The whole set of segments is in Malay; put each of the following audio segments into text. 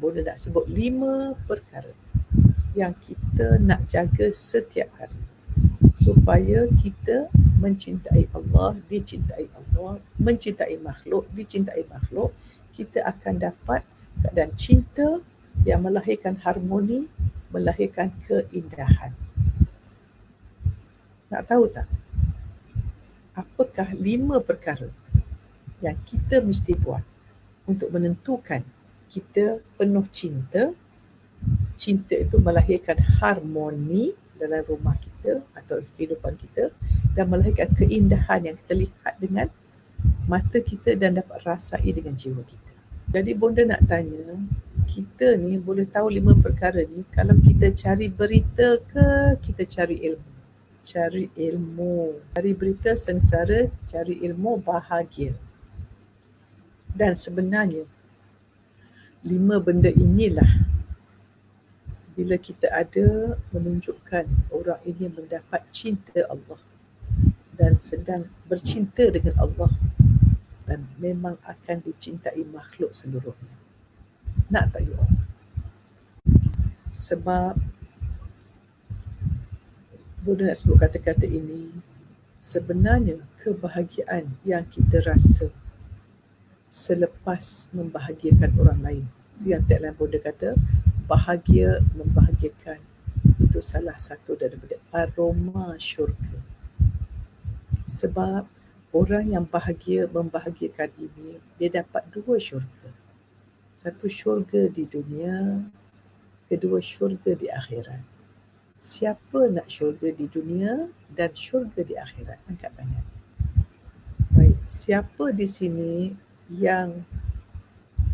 Bonda nak sebut 5 perkara yang kita nak jaga setiap hari supaya kita mencintai Allah, dicintai Allah, mencintai makhluk, dicintai makhluk. Kita akan dapat keadaan cinta yang melahirkan harmoni, melahirkan keindahan. Nak tahu tak? Apakah 5 perkara yang kita mesti buat untuk menentukan kita penuh cinta? Cinta itu melahirkan harmoni dalam rumah kita atau kehidupan kita dan melahirkan keindahan yang kita lihat dengan mata kita dan dapat rasai dengan jiwa kita. Jadi Bonda nak tanya, kita ni boleh tahu 5 perkara ni kalau kita cari berita ke kita cari ilmu? Cari ilmu. Cari berita sengsara, cari ilmu bahagia. Dan sebenarnya 5 benda inilah bila kita ada menunjukkan orang ini mendapat cinta Allah dan sedang bercinta dengan Allah dan memang akan dicintai makhluk seluruhnya. Nak tak you all? Sebab Bonda nak sebut kata-kata ini, sebenarnya kebahagiaan yang kita rasa selepas membahagiakan orang lain, yang tagline Bonda kata, bahagia membahagiakan, itu salah satu daripada aroma syurga. Sebab orang yang bahagia membahagiakan ini, dia dapat 2 syurga. Satu syurga di dunia, kedua syurga di akhirat. Siapa nak syurga di dunia dan syurga di akhirat? Angkat tangan. Baik, siapa di sini yang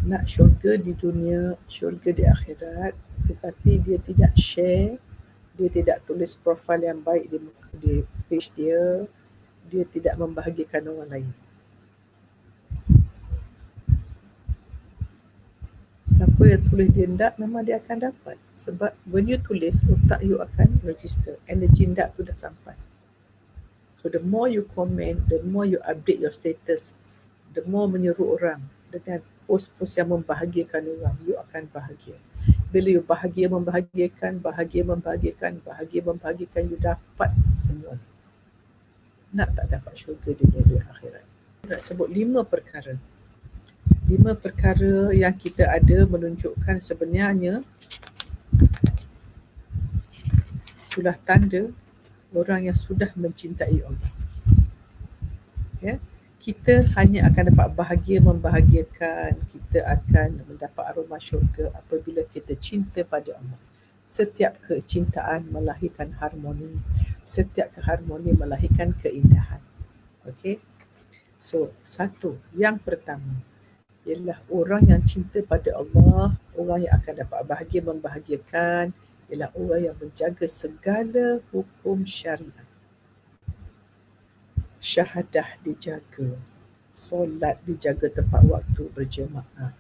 nak syurga di dunia, syurga di akhirat, tetapi dia tidak share, dia tidak tulis profil yang baik di page dia, dia tidak membahagiakan orang lain? Siapa yang tulis dia ndak, memang dia akan dapat. Sebab when you tulis, otak you akan register. Energi ndak tu dah sampai. So the more you comment, the more you update your status, the more menyeru orang dengan post-post yang membahagiakan orang, you akan bahagia. Bila you bahagia membahagiakan, you dapat semua. Nak tak dapat syurga di dunia akhirat? Nak sebut 5 perkara. 5 perkara yang kita ada menunjukkan sebenarnya itulah tanda orang yang sudah mencintai Allah. Ya, kita hanya akan dapat bahagia membahagiakan, kita akan mendapat aroma syurga apabila kita cinta pada Allah. Setiap kecintaan melahirkan harmoni, setiap keharmoni melahirkan keindahan. Okey. So, yang pertama ialah orang yang cinta pada Allah, orang yang akan dapat bahagia membahagiakan ialah orang yang menjaga segala hukum syariat. Syahadah dijaga, solat dijaga tepat waktu berjemaah,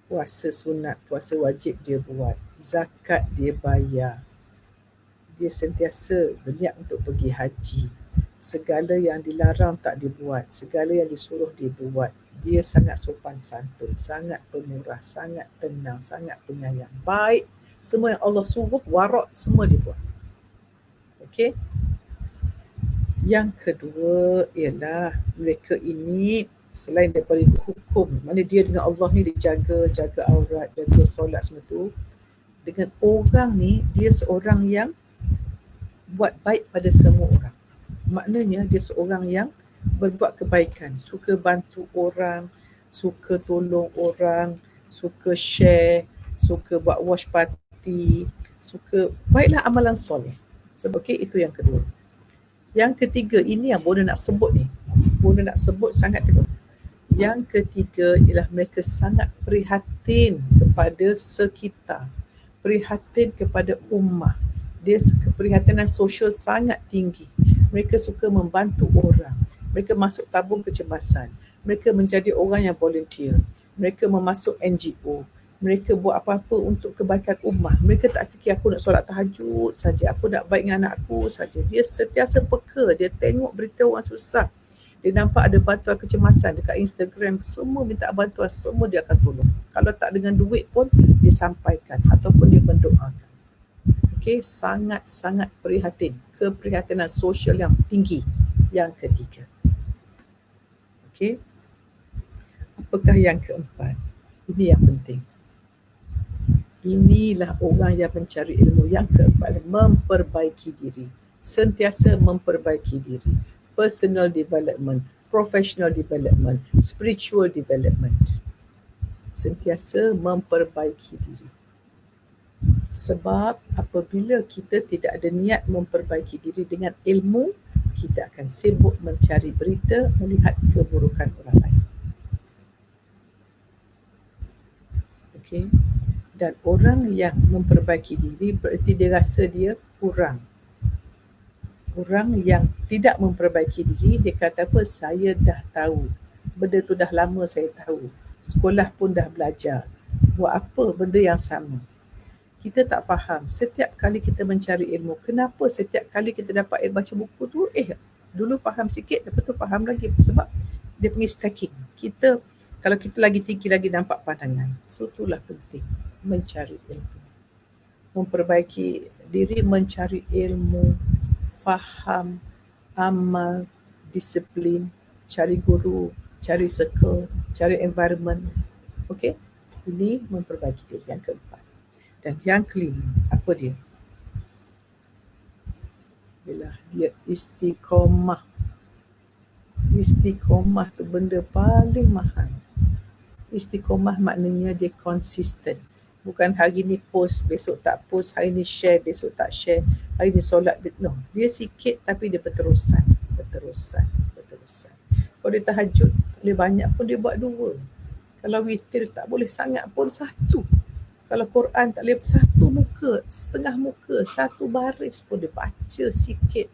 puasa sunat, puasa wajib dia buat, zakat dia bayar, dia sentiasa berniat untuk pergi haji, segala yang dilarang tak dibuat, segala yang disuruh dibuat. Dia sangat sopan santun, sangat pemurah, sangat tenang, sangat penyayang, baik. Semua yang Allah suruh, warak, semua dia buat. Okey. Yang kedua ialah mereka ini selain daripada hukum, mana dia dengan Allah ni dia jaga aurat, jaga solat semua tu. Dengan orang ni, dia seorang yang buat baik pada semua orang. Maknanya dia seorang yang berbuat kebaikan, suka bantu orang, suka tolong orang, suka share, suka buat wash party, suka baiklah amalan soleh. Sebab itu yang kedua. Yang ketiga, ini yang Bonda nak sebut ni. Bonda nak sebut sangat tegur. Yang ketiga ialah mereka sangat prihatin kepada sekitar, prihatin kepada ummah. Dia keprihatinan sosial sangat tinggi. Mereka suka membantu orang. Mereka masuk tabung kecemasan. Mereka menjadi orang yang volunteer. Mereka memasuk NGO. Mereka buat apa-apa untuk kebaikan ummah. Mereka tak fikir aku nak solat tahajud saja, aku nak baik dengan anak aku saja. Dia sentiasa peka. Dia tengok berita orang susah. Dia nampak ada bantuan kecemasan dekat Instagram, semua minta bantuan, semua dia akan tolong. Kalau tak dengan duit pun, dia sampaikan ataupun dia mendoakan. Okey, sangat-sangat prihatin. Keprihatinan sosial yang tinggi. Yang ketiga. Okey. Apakah yang keempat? Ini yang penting. Inilah orang yang mencari ilmu. Yang keempat, memperbaiki diri. Sentiasa memperbaiki diri. Personal development, professional development, spiritual development. Sentiasa memperbaiki diri. Sebab apabila kita tidak ada niat memperbaiki diri dengan ilmu, kita akan sibuk mencari berita, melihat keburukan orang lain. Okey. Dan orang yang memperbaiki diri berarti dia rasa dia kurang. Orang yang tidak memperbaiki diri, dia kata apa? Saya dah tahu. Benda tu dah lama saya tahu. Sekolah pun dah belajar. Buat apa benda yang sama? Kita tak faham. Setiap kali kita mencari ilmu, kenapa setiap kali kita dapat baca buku tu, dulu faham sikit, lepas tu faham lagi. Sebab dia punya stacking. Kalau kita lagi tinggi lagi nampak pandangan. So itulah penting. Mencari ilmu. Memperbaiki diri, mencari ilmu, faham, amal, disiplin, cari guru, cari circle, cari environment. Okey? Ini memperbaiki diri yang keempat. Dan yang kelima, apa dia? Ialah dia istiqomah. Istiqomah tu benda paling mahal. Istiqomah maknanya dia konsisten. Bukan hari ni post, besok tak post, hari ni share, besok tak share, hari ni solat. No, dia sikit tapi dia berterusan. Kalau dia tahajud, boleh banyak pun dia buat 2. Kalau witir tak boleh sangat pun 1. Kalau Quran tak boleh 1 muka, setengah muka, 1 baris pun dia baca sikit.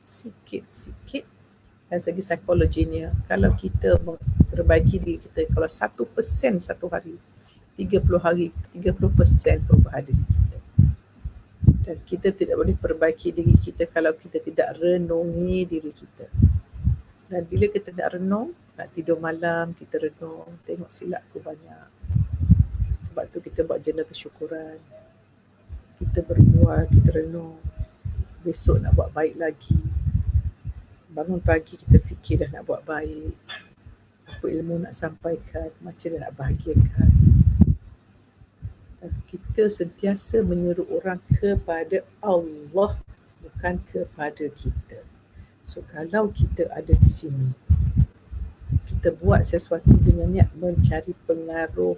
Dan segi psikologinya, kalau kita perbaiki diri kita, kalau 1% satu hari, 30 hari, 30% perubahan diri kita. Dan kita tidak boleh perbaiki diri kita kalau kita tidak renungi diri kita. Dan bila kita nak renung, nak tidur malam, kita renung, tengok silapku banyak. Sebab tu kita buat jurnal kesyukuran. Kita berbual, kita renung. Besok nak buat baik lagi. Bangun pagi kita fikir dah nak buat baik. Apa ilmu nak sampaikan, macam mana nak bahagiakan. Dan kita sentiasa menyeru orang kepada Allah, bukan kepada kita. So kalau kita ada di sini, kita buat sesuatu dengan niat mencari pengaruh,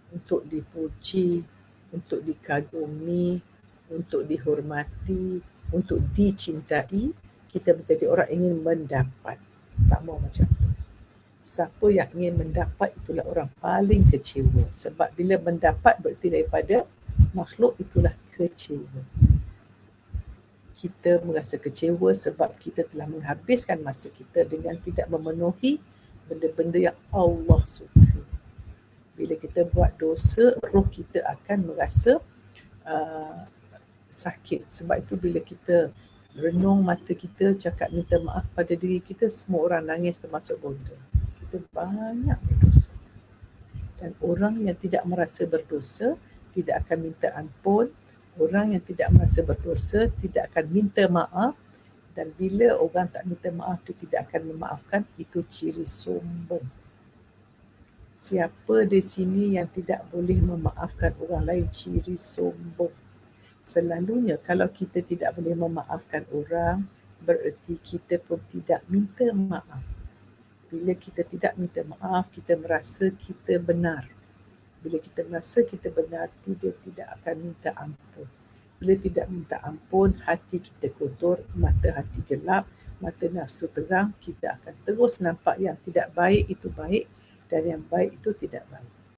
untuk dipuji, untuk dikagumi, untuk dihormati, untuk dicintai, kita menjadi orang ingin mendapat. Tak mau macam tu. Siapa yang ingin mendapat, itulah orang paling kecewa. Sebab bila mendapat berarti daripada makhluk, itulah kecewa. Kita merasa kecewa sebab kita telah menghabiskan masa kita dengan tidak memenuhi benda-benda yang Allah suka. Bila kita buat dosa, roh kita akan merasa sakit. Sebab itu bila kita renung mata kita, cakap minta maaf pada diri kita, semua orang nangis termasuk bonda. Kita banyak berdosa. Dan orang yang tidak merasa berdosa tidak akan minta ampun. Orang yang tidak merasa berdosa tidak akan minta maaf. Dan bila orang tak minta maaf, dia tidak akan memaafkan. Itu ciri sombong. Siapa di sini yang tidak boleh memaafkan orang lain, ciri sombong. Selalunya kalau kita tidak boleh memaafkan orang, bererti kita pun tidak minta maaf. Bila kita tidak minta maaf, kita merasa kita benar. Bila kita merasa kita benar, kita tidak akan minta ampun. Bila tidak minta ampun, hati kita kotor, mata hati gelap, mata nafsu terang, kita akan terus nampak yang tidak baik itu baik dan yang baik itu tidak baik.